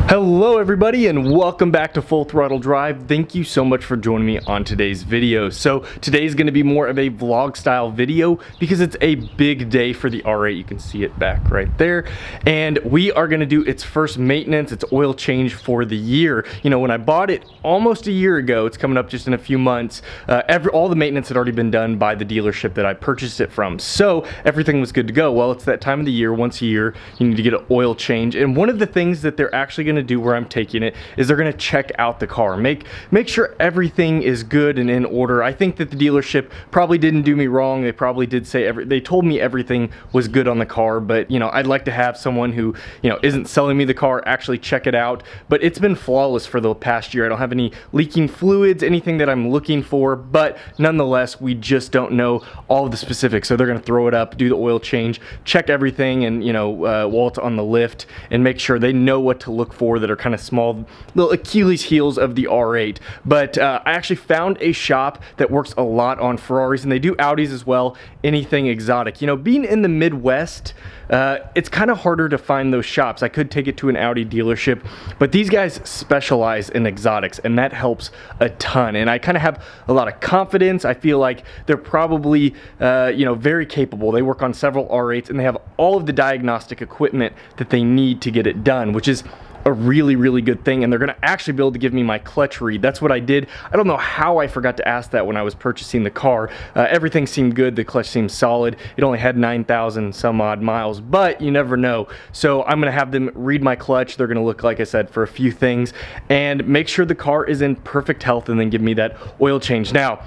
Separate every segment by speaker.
Speaker 1: Hello everybody and welcome back to Full Throttle Drive. Thank you so much for joining me on today's video. So today's going to be more of a vlog style video because it's a big day for the R8. You can see it back right there. And we are going to do its first maintenance, its oil change for the year. You know, when I bought it almost a year ago, it's coming up just in a few months, all the maintenance had already been done by the dealership that I purchased it from. So everything was good to go. Well, it's that time of the year, once a year, you need to get an oil change. And one of the things that they're actually going to do where I'm taking it is they're going to check out the car, make sure everything is good and in order. I think that the dealership probably didn't do me wrong. They probably did say they told me everything was good on the car, but you know, I'd like to have someone who, you know, isn't selling me the car actually check it out. But it's been flawless for the past year. I don't have any leaking fluids, anything that I'm looking for, but nonetheless, we just don't know all of the specifics. So they're going to throw it up, do the oil change, check everything, and you know, while it's on the lift, and make sure they know what to look for that are kind of small little Achilles heels of the R8. But I actually found a shop that works a lot on Ferraris, and they do Audis as well, anything exotic. You know, being in the Midwest, it's kind of harder to find those shops. I could take it to an Audi dealership, but these guys specialize in exotics, and that helps a ton. And I kind of have a lot of confidence. I feel like they're probably, you know, very capable. They work on several R8s, and they have all of the diagnostic equipment that they need to get it done, which is a really good thing. And they're gonna actually be able to give me my clutch read. That's what I did. I don't know how I forgot to ask that when I was purchasing the car. Everything seemed good. The clutch seemed solid. It only had 9,000 some odd miles, but you never know. So I'm gonna have them read my clutch. They're gonna look, like I said, for a few things and make sure the car is in perfect health, and then give me that oil change. Now,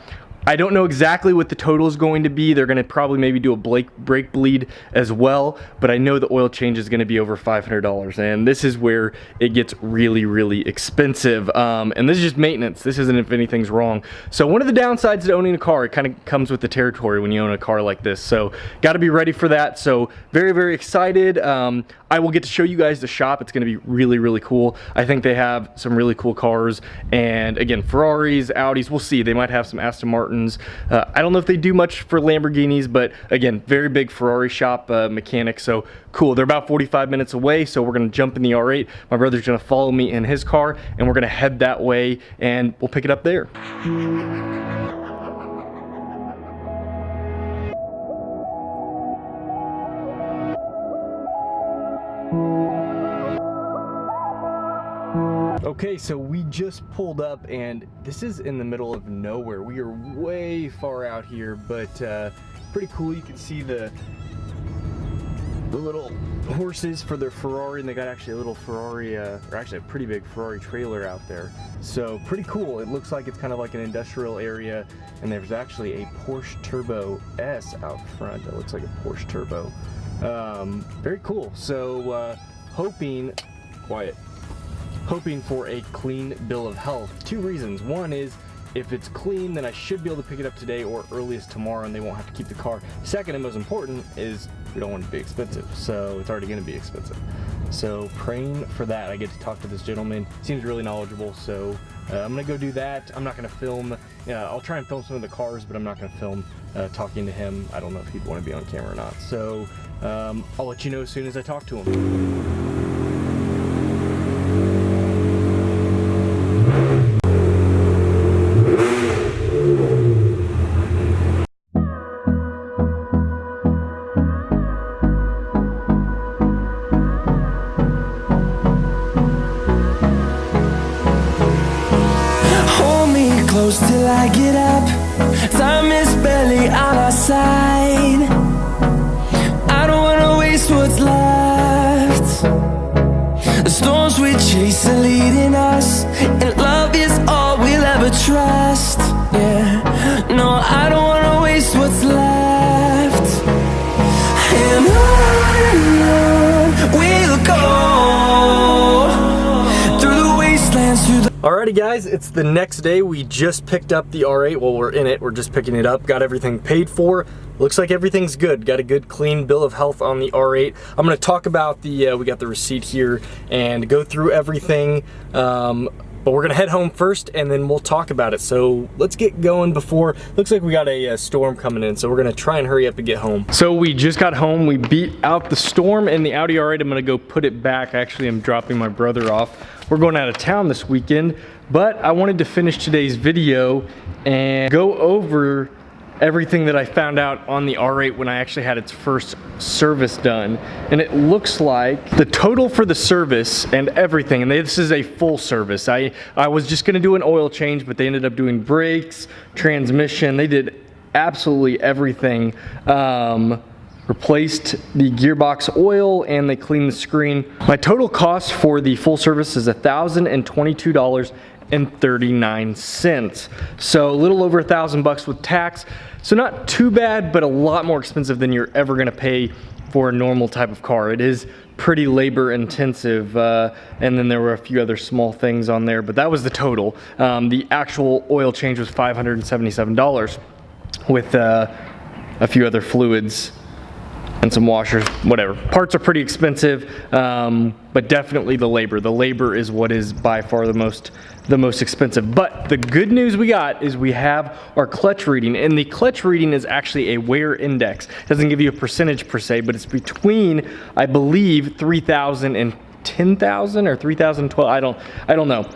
Speaker 1: I don't know exactly what the total is going to be. They're going to probably maybe do a brake bleed as well, but I know the oil change is going to be over $500, and this is where it gets really expensive. And this is just maintenance. This isn't if anything's wrong. So one of the downsides to owning a car, it kind of comes with the territory when you own a car like this. So got to be ready for that. So very excited. I will get to show you guys the shop. It's going to be really cool. I think they have some really cool cars, and again, Ferraris, Audis, we'll see. They might have some Aston Martins. I don't know if they do much for Lamborghinis, but again, very big Ferrari shop mechanic. So cool. They're about 45 minutes away, so we're going to jump in the R8. My brother's going to follow me in his car, and we're going to head that way, and we'll pick it up there. Okay, so we just pulled up, and this is in the middle of nowhere. We are way far out here, but pretty cool. You can see the little horses for their Ferrari, and they got actually a little Ferrari, or actually a pretty big Ferrari trailer out there. So pretty cool. It looks like it's kind of like an industrial area, and there's actually a Porsche Turbo S out front. That looks like a Porsche Turbo. Very cool. So hoping for a clean bill of health. Two reasons. One is, if it's clean, then I should be able to pick it up today or earliest tomorrow, and they won't have to keep the car. Second, and most important, is we don't want it to be expensive. So it's already going to be expensive. So praying for that. I get to talk to this gentleman. Seems really knowledgeable. So I'm going to go do that. I'm not going to film. I'll try and film some of the cars, but I'm not going to film talking to him. I don't know if he'd want to be on camera or not. So I'll let you know as soon as I talk to him.
Speaker 2: Close till I get up. Time is barely on our side. I don't wanna waste what's left. The storms we chase are leading us, and love is all we'll ever trust. Yeah, no, I don't wanna waste what's left. And on we'll go through the wastelands, through the
Speaker 1: Alrighty guys, it's the next day. We just picked up the R8. Well, we're in it. We're just picking it up. Got everything paid for. Looks like everything's good. Got a good clean bill of health on the R8. I'm going to talk about the, we got the receipt here and go through everything. But we're gonna head home first and then we'll talk about it. So let's get going before, looks like we got a storm coming in. So we're gonna try and hurry up and get home. So we just got home, we beat out the storm and the Audi R8, I'm gonna go put it back. Actually, I'm dropping my brother off. We're going out of town this weekend, but I wanted to finish today's video and go over everything that I found out on the R8 when I actually had its first service done. And it looks like the total for the service and everything, and this is a full service. I was just gonna do an oil change, but they ended up doing brakes, transmission, they did absolutely everything. Replaced the gearbox oil and they cleaned the screen. My total cost for the full service is $1,022.39. So a little over $1,000 with tax. So not too bad, but a lot more expensive than you're ever gonna pay for a normal type of car. It is pretty labor intensive. And then there were a few other small things on there, but that was the total. The actual oil change was $577 with a few other fluids and some washers, whatever. Parts are pretty expensive, but definitely the labor. The labor is what is by far the most expensive. But the good news we got is we have our clutch reading, and the clutch reading is actually a wear index. It doesn't give you a percentage per se, but it's between, I believe, 3,000 and 10,000 or 3,012. I don't know.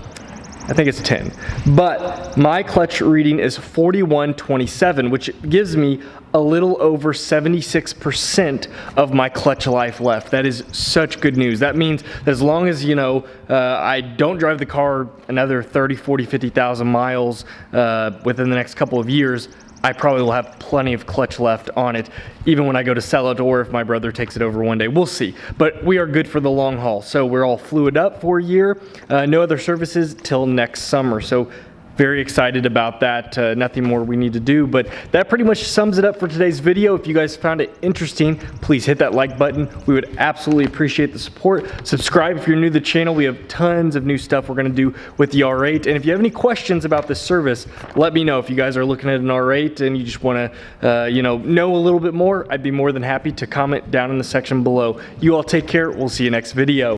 Speaker 1: I think it's 10. But my clutch reading is 4127, which gives me a little over 76% of my clutch life left. That is such good news. That means that as long as, you know, I don't drive the car another 30, 40, 50,000 miles within the next couple of years, I probably will have plenty of clutch left on it, even when I go to sell it or if my brother takes it over one day. We'll see. But we are good for the long haul. So we're all fluid up for a year. No other services till next summer. So very excited about that. Nothing more we need to do, but that pretty much sums it up for today's video. If you guys found it interesting, please hit that like button. We would absolutely appreciate the support. Subscribe if you're new to the channel. We have tons of new stuff we're gonna do with the R8. And if you have any questions about this service, let me know. If you guys are looking at an R8 and you just wanna you know a little bit more, I'd be more than happy to comment down in the section below. You all take care. We'll see you next video.